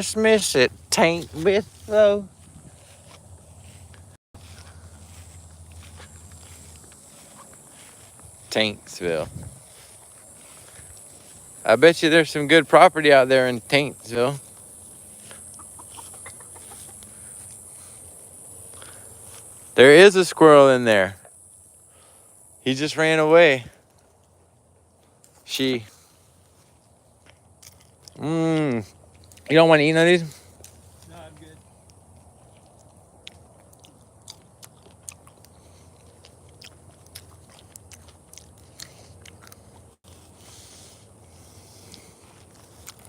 Christmas it tain't with though. Taintsville. I bet you there's some good property out there in Taintsville. There is a squirrel in there. He just ran away. She. Mmm. You don't want to eat none of these? No, I'm good.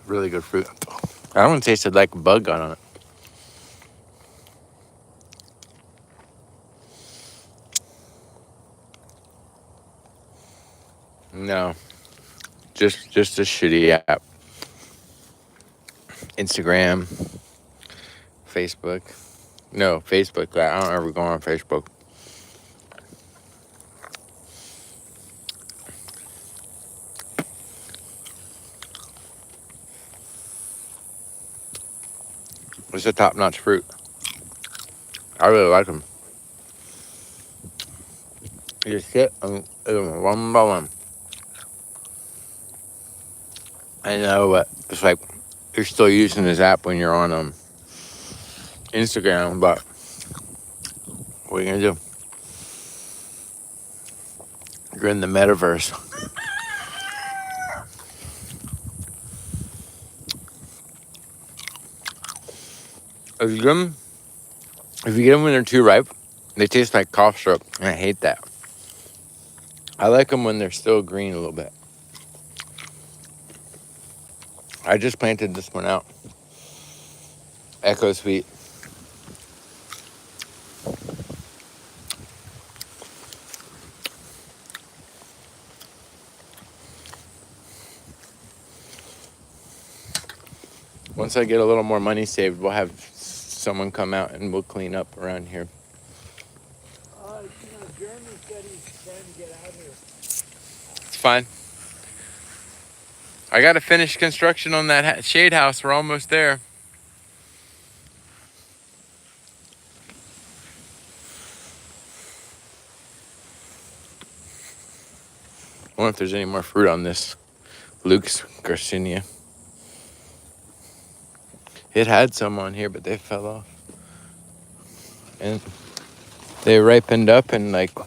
Really good fruit. I don't tasted like a bug got on it. No. Just a shitty app. Instagram, Facebook. No, Facebook. I don't ever go on Facebook. It's a top-notch fruit. I really like them. You just sit and eat them one by one. I know, but it's like you're still using this app when you're on Instagram, but what are you gonna do? You're in the metaverse. If you get them, when they're too ripe, they taste like cough syrup, and I hate that. I like them when they're still green a little bit. I just planted this one out. Echo Sweet. Once I get a little more money saved, we'll have someone come out and we'll clean up around here. Jeremy said he's trying to get out here. It's fine. I got to finish construction on that shade house. We're almost there. I wonder if there's any more fruit on this Luke's Garcinia. It had some on here, but they fell off. And they ripened up and like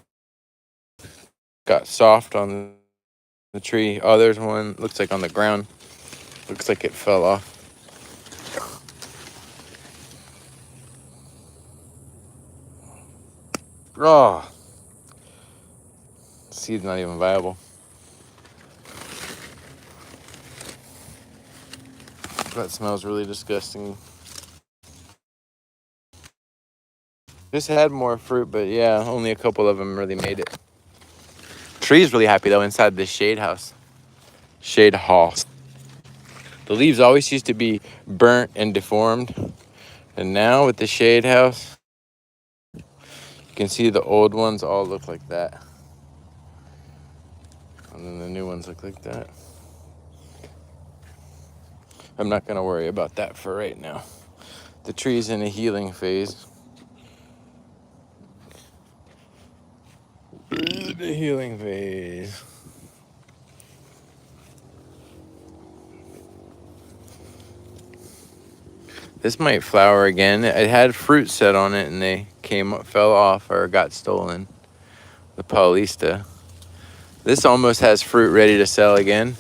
got soft on the tree. Oh, there's one. Looks like on the ground. Looks like it fell off. Oh, seed's not even viable. That smells really disgusting. This had more fruit, but yeah, only a couple of them really made it. Tree's really happy though inside this shade house. Shade house. The leaves always used to be burnt and deformed. And now with the shade house, you can see the old ones all look like that. And then the new ones look like that. I'm not gonna worry about that for right now. The tree's in a healing phase. The healing phase. This might flower again. It had fruit set on it and they fell off or got stolen. The Paulista. This almost has fruit ready to sell again.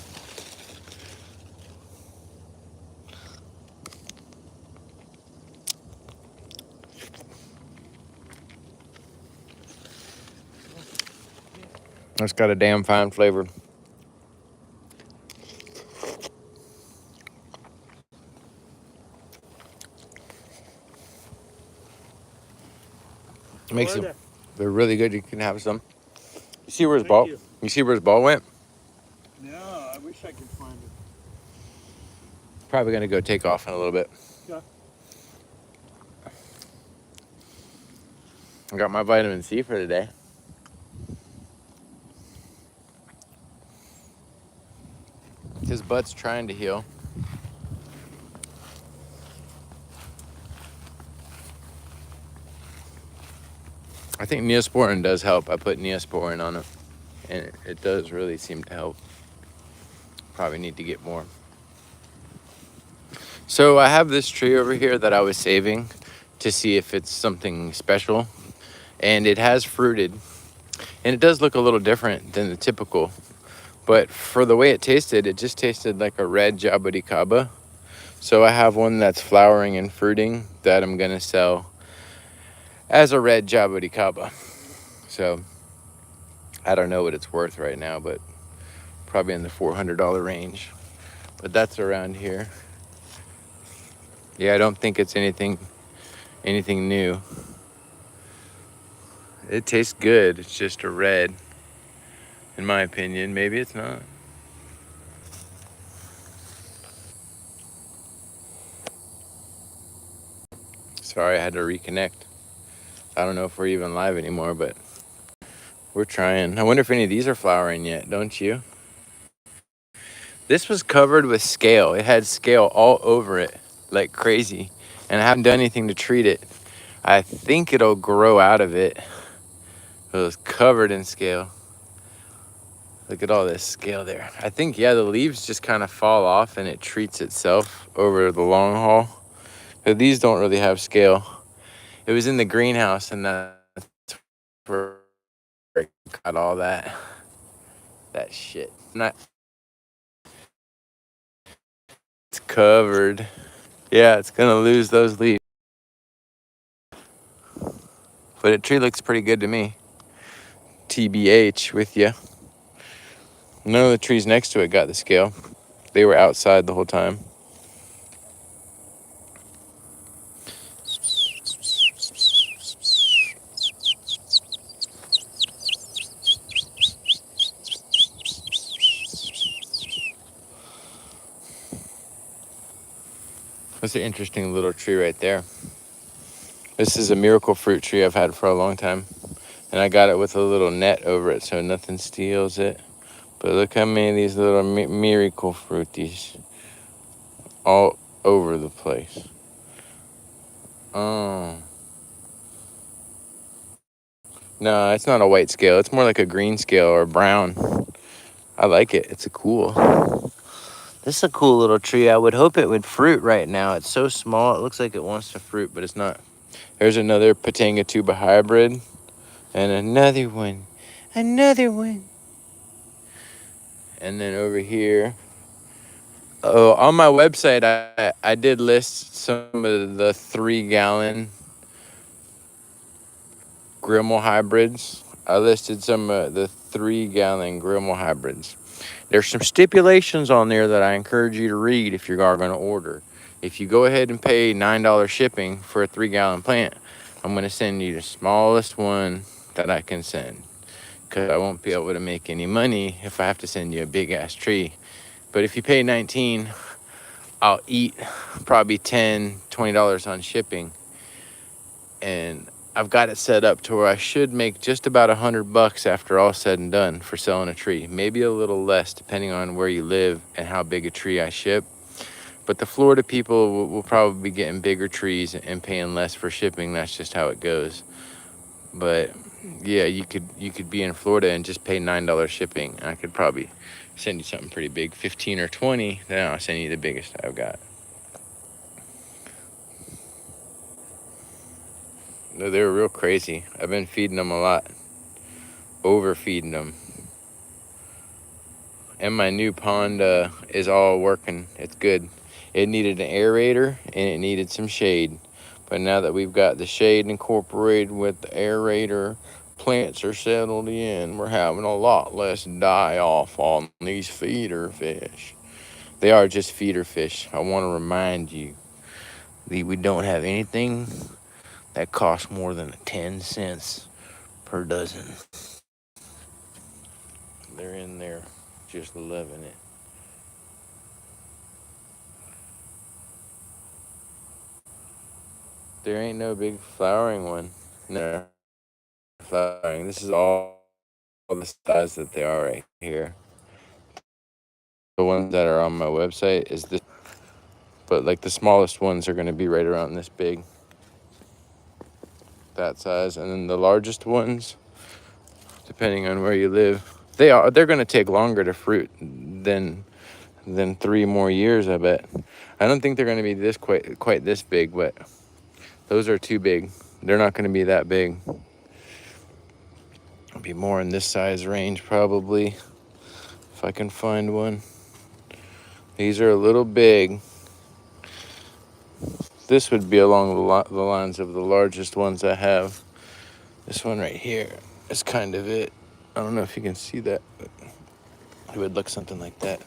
It's got a damn fine flavor. Makes them. They're really good. You can have some. You see where his ball? You see where his ball went? No, I wish I could find it. Probably gonna go take off in a little bit. Yeah. I got my vitamin C for today. His butt's trying to heal. I think Neosporin does help. I put Neosporin on it, and it does really seem to help. Probably need to get more. So I have this tree over here that I was saving to see if it's something special, and it has fruited, and it does look a little different than the typical, but for the way it tasted, it just tasted like a red jabuticaba. So I have one that's flowering and fruiting that I'm gonna sell as a red jabuticaba. So I don't know what it's worth right now, but probably in the $400 range. But that's around here. Yeah, I don't think it's anything new. It tastes good. It's just a red, in my opinion. Maybe it's not. Sorry, I had to reconnect. I don't know if we're even live anymore, but we're trying. I wonder if any of these are flowering yet, don't you? This was covered with scale. It had scale all over it like crazy, and I haven't done anything to treat it. I think it'll grow out of it. It was covered in scale. Look at all this scale there. I think, yeah, the leaves just kind of fall off and it treats itself over the long haul. But these don't really have scale. It was in the greenhouse, and that's where it got all that shit. It's covered. Yeah, it's gonna lose those leaves. But the tree looks pretty good to me. TBH with you. None of the trees next to it got the scale. They were outside the whole time. That's an interesting little tree right there. This is a miracle fruit tree I've had for a long time. And I got it with a little net over it so nothing steals it. But look how many of these little miracle fruities all over the place. Oh. No, it's not a white scale. It's more like a green scale or brown. I like it. It's a cool. This is a cool little tree. I would hope it would fruit right now. It's so small. It looks like it wants to fruit, but it's not. There's another Patanga tuba hybrid. And another one. Another one. And then over here. Oh, on my website, I did list some of the 3-gallon Grimmel hybrids. I listed some of the 3-gallon Grimmel hybrids. There's some stipulations on there that I encourage you to read if you are going to order. If you go ahead and pay $9 shipping for a 3-gallon plant, I'm going to send you the smallest one that I can send, because I won't be able to make any money if I have to send you a big ass tree. But if you pay $19, I'll eat probably $10, $20 on shipping. And I've got it set up to where I should make just about $100 after all said and done for selling a tree. Maybe a little less depending on where you live and how big a tree I ship. But the Florida people will probably be getting bigger trees and paying less for shipping. That's just how it goes. But yeah, you could be in Florida and just pay $9 shipping. I could probably send you something pretty big, 15 or 20. Then I'll send you the biggest I've got. No, they were real crazy. I've been feeding them a lot, overfeeding them. And my new pond is all working. It's good. It needed an aerator and it needed some shade. But now that we've got the shade incorporated with the aerator, plants are settled in. We're having a lot less die off on these feeder fish. They are just feeder fish. I want to remind you that we don't have anything that costs more than 10 cents per dozen. They're in there just loving it. There ain't no big flowering one. No flowering. This is all the size that they are right here. The ones that are on my website is this, but like the smallest ones are going to be right around this big. that size. And then the largest ones, depending on where you live, they're going to take longer to fruit than 3 more years, I bet. I don't think they're going to be this quite this big, but those are too big. They're not going to be that big. It'll be more in this size range probably, if I can find one. These are a little big. This would be along the lines of the largest ones I have. This one right here is kind of it. I don't know if you can see that, but it would look something like that.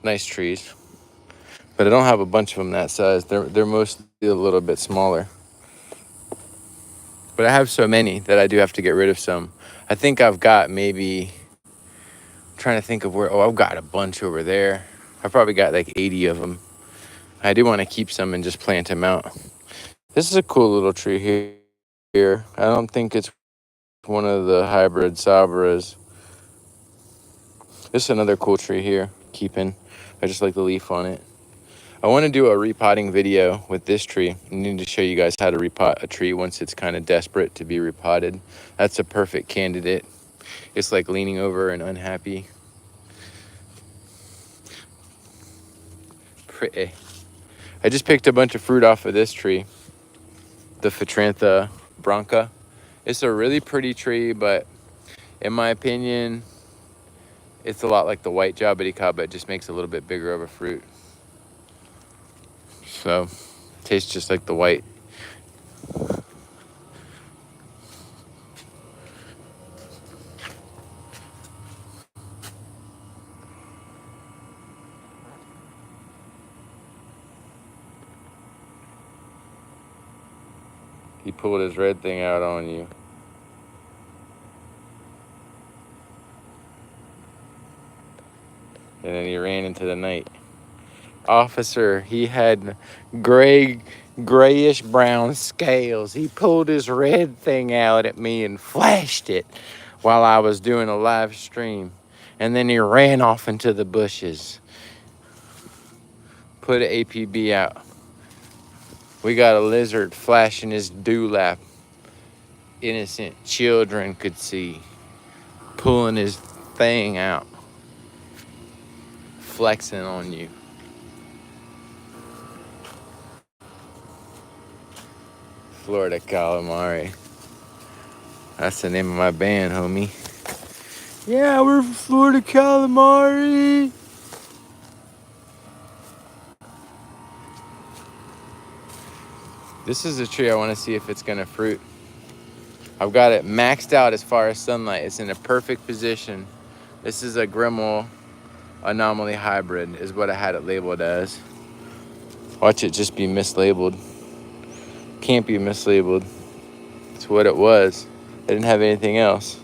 Nice trees. But I don't have a bunch of them that size. They're mostly a little bit smaller. But I have so many that I do have to get rid of some. I think I've got maybe, I'm trying to think of where, I've got a bunch over there. I probably got like 80 of them. I do want to keep some and just plant them out. This is a cool little tree here. I don't think it's one of the hybrid Sabras. This is another cool tree here, keeping. I just like the leaf on it. I want to do a repotting video with this tree. I need to show you guys how to repot a tree once it's kind of desperate to be repotted. That's a perfect candidate. It's like leaning over and unhappy. Pretty. I just picked a bunch of fruit off of this tree, the Phaeranthus branca. It's a really pretty tree, but in my opinion, it's a lot like the white jabuticaba. It just makes a little bit bigger of a fruit. So, tastes just like the white. He pulled his red thing out on you. And then he ran into the night. Officer, he had grayish brown scales. He pulled his red thing out at me and flashed it while I was doing a live stream. And then he ran off into the bushes. Put an APB out. We got a lizard flashing his dewlap. Innocent children could see. Pulling his thing out. Flexing on you. Florida Calamari. That's the name of my band, homie. Yeah, we're from Florida Calamari. This is a tree I want to see if it's going to fruit. I've got it maxed out as far as sunlight. It's in a perfect position. This is a Grimmel Anomaly Hybrid is what I had it labeled as. Watch it just be mislabeled. Can't be mislabeled. It's what it was. I didn't have anything else.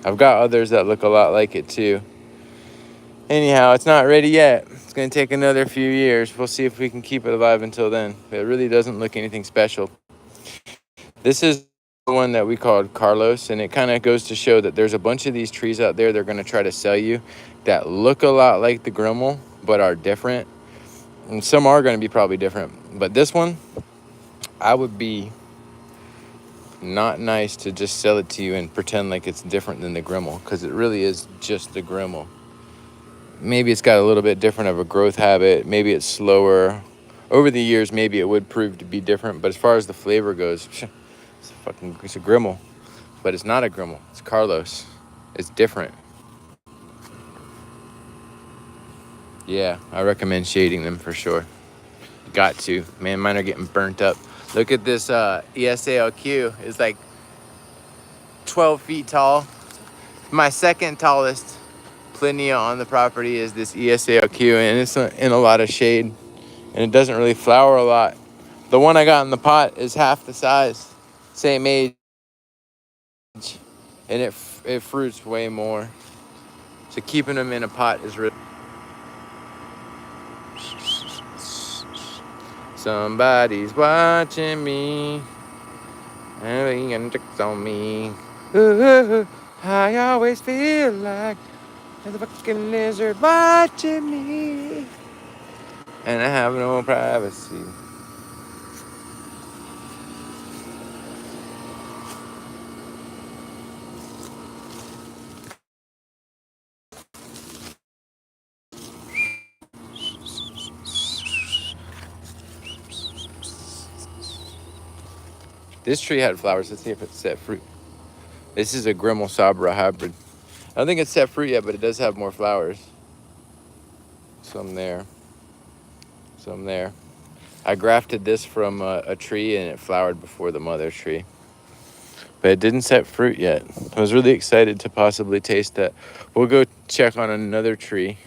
I've got others that look a lot like it too. Anyhow, it's not ready yet. It's going to take another few years. We'll see if we can keep it alive until then. It really doesn't look anything special. This is the one that we called Carlos, and it kind of goes to show that there's a bunch of these trees out there they're going to try to sell you that look a lot like the Grimmel, but are different. And some are going to be probably different. But this one, I would be not nice to just sell it to you and pretend like it's different than the Grimmel, because it really is just the Grimmel. Maybe it's got a little bit different of a growth habit. Maybe it's slower. Over the years, maybe it would prove to be different. But as far as the flavor goes, it's a Grimmel. But it's not a Grimmel. It's Carlos. It's different. Yeah, I recommend shading them for sure. Got to. Man, mine are getting burnt up. Look at this ESALQ. It's like 12 feet tall. My second tallest Plinia on the property is this ESALQ, and it's in a lot of shade, and it doesn't really flower a lot. The one I got in the pot is half the size, same age, and it fruits way more. So keeping them in a pot is really... Somebody's watching me, having tricks on me. Ooh, I always feel like there's a fucking lizard watching me, and I have no privacy. This tree had flowers. Let's see if it's set fruit. This is a Grimmel Sabra hybrid. I don't think it's set fruit yet, but it does have more flowers. Some there. Some there. I grafted this from a tree and it flowered before the mother tree. But it didn't set fruit yet. I was really excited to possibly taste that. We'll go check on another tree.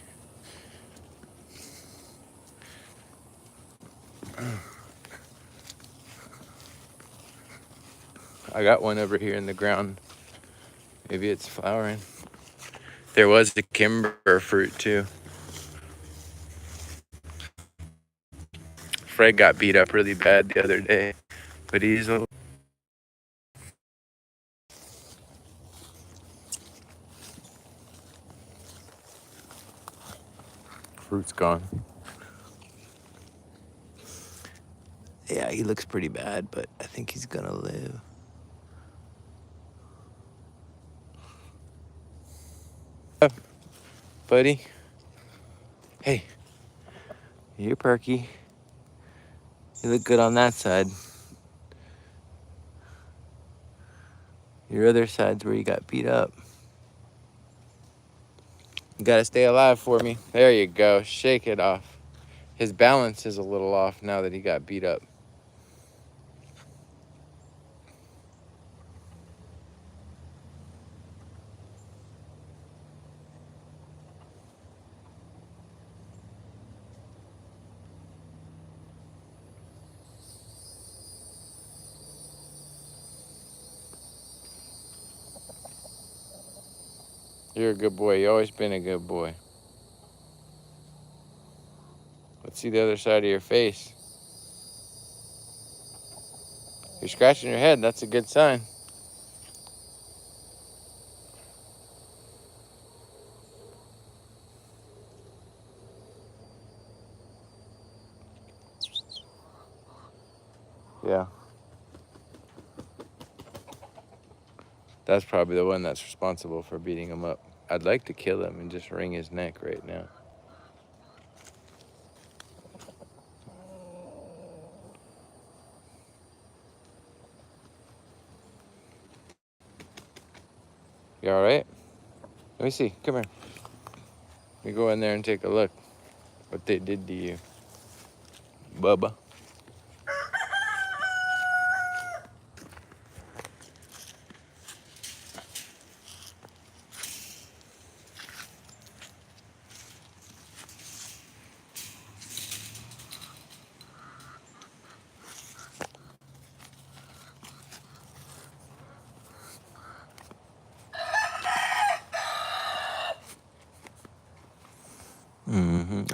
I got one over here in the ground. Maybe it's flowering. There was the kimber fruit too. Fred got beat up really bad the other day, but he's a... Fruit's gone. Yeah, he looks pretty bad, but I think he's gonna live. Buddy. Hey, you're perky. You look good on that side. Your other side's where you got beat up. You gotta stay alive for me. There you go. Shake it off. His balance is a little off now that he got beat up. You're a good boy. You've always been a good boy. Let's see the other side of your face. You're scratching your head. That's a good sign. Yeah. That's probably the one that's responsible for beating him up. I'd like to kill him and just wring his neck right now. You all right? Let me see. Come here. Let me go in there and take a look what they did to you. Bubba.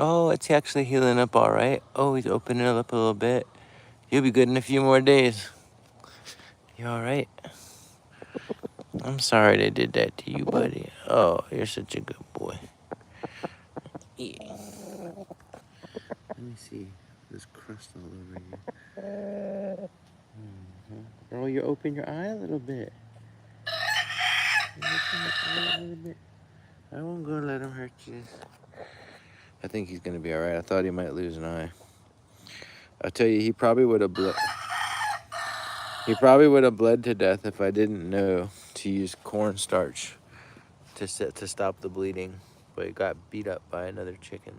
Oh, it's actually healing up all right. Oh, he's opening it up a little bit. You'll be good in a few more days. You all right? I'm sorry they did that to you, buddy. Oh, you're such a good boy. Yeah. Let me see. There's crust all over you. Oh, you open your eye a little bit. You open your eye a little bit. I won't go let him hurt you. I think he's gonna be all right. I thought he might lose an eye. I'll tell you, he probably would have bled. He probably would have bled to death if I didn't know to use cornstarch to stop the bleeding. But he got beat up by another chicken.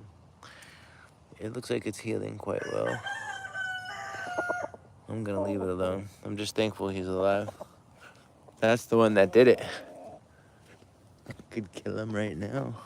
It looks like it's healing quite well. I'm gonna leave it alone. I'm just thankful he's alive. That's the one that did it. Could kill him right now.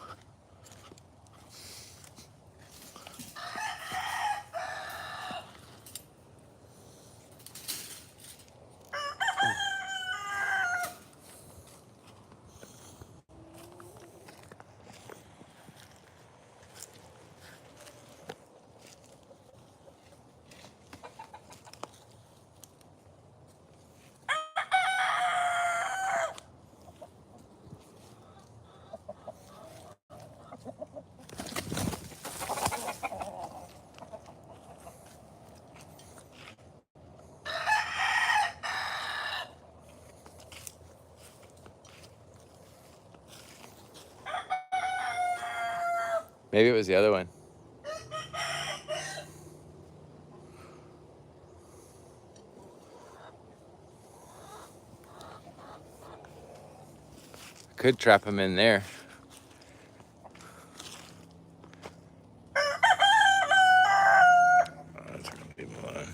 Maybe it was the other one. Could trap them in there. Let's leave them alone.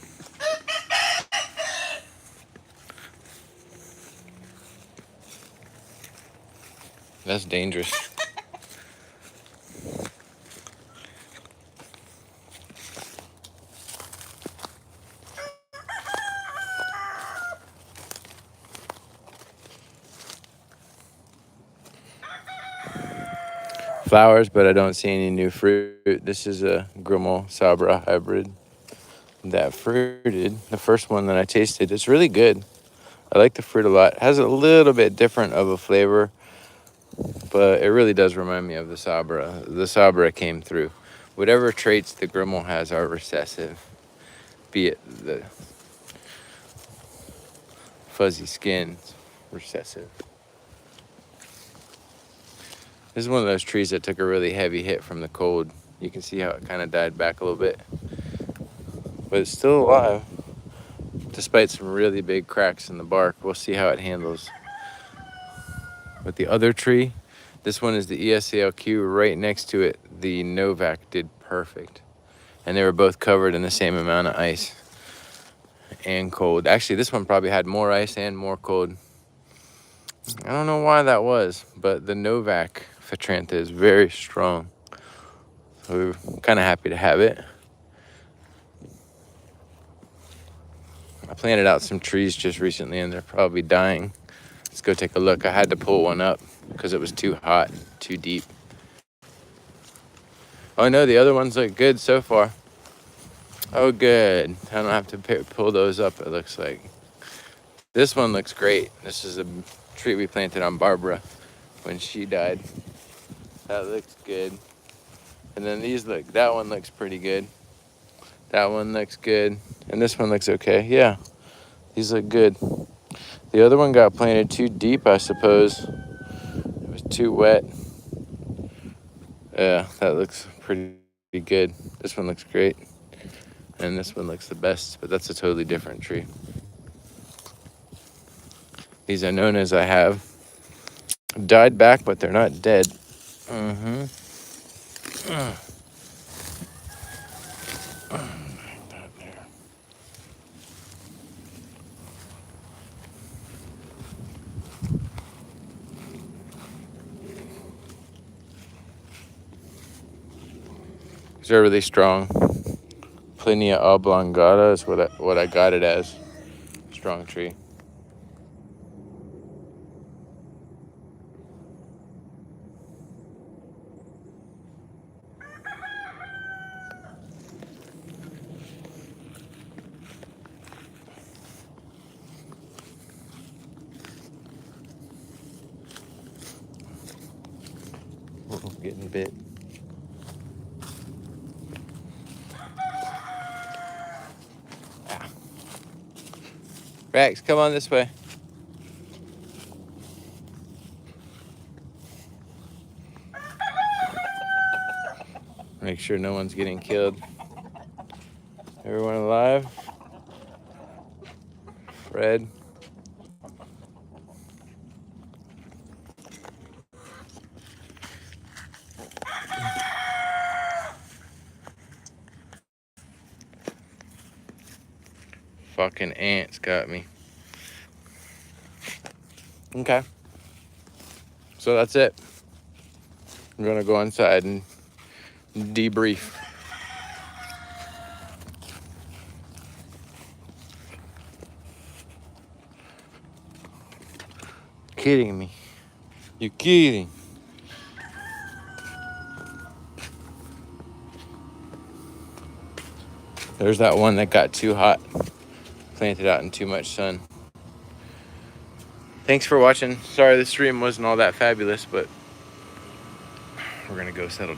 That's dangerous. Flowers, but I don't see any new fruit. This is a Grimmel Sabra hybrid that fruited. The first one that I tasted, it's really good. I like the fruit a lot. It has a little bit different of a flavor, but it really does remind me of the Sabra. The Sabra came through. Whatever traits the Grimmel has are recessive, be it the fuzzy skin, recessive. This is one of those trees that took a really heavy hit from the cold. You can see how it kind of died back a little bit. But it's still alive, despite some really big cracks in the bark. We'll see how it handles. With the other tree, this one is the ESALQ. Right next to it, the Novak did perfect. And they were both covered in the same amount of ice and cold. Actually, this one probably had more ice and more cold. I don't know why that was, but the Novak Phatrantha is very strong. So we're kind of happy to have it. I planted out some trees just recently and they're probably dying. Let's go take a look. I had to pull one up because it was too hot, too deep. Oh no, the other ones look good so far. Oh good. I don't have to pull those up, it looks like. This one looks great. This is a tree we planted on Barbara when she died. That looks good. And then these look, that one looks pretty good. That one looks good. And this one looks okay. Yeah, these look good. The other one got planted too deep, I suppose. It was too wet. Yeah, that looks pretty good. This one looks great. And this one looks the best, but that's a totally different tree. These Annonas I have died back, but they're not dead. Mm-hmm. They're really strong. Plinia oblongata is what I got it as. Strong tree. Getting bit. Ah. Rex, come on this way. Make sure no one's getting killed. Everyone alive? Fred? Fucking ants got me. Okay. So that's it. I'm gonna go inside and debrief. Kidding me. You kidding. There's that one that got too hot. Planted out in too much sun. Thanks for watching. Sorry the stream wasn't all that fabulous, but we're gonna go settle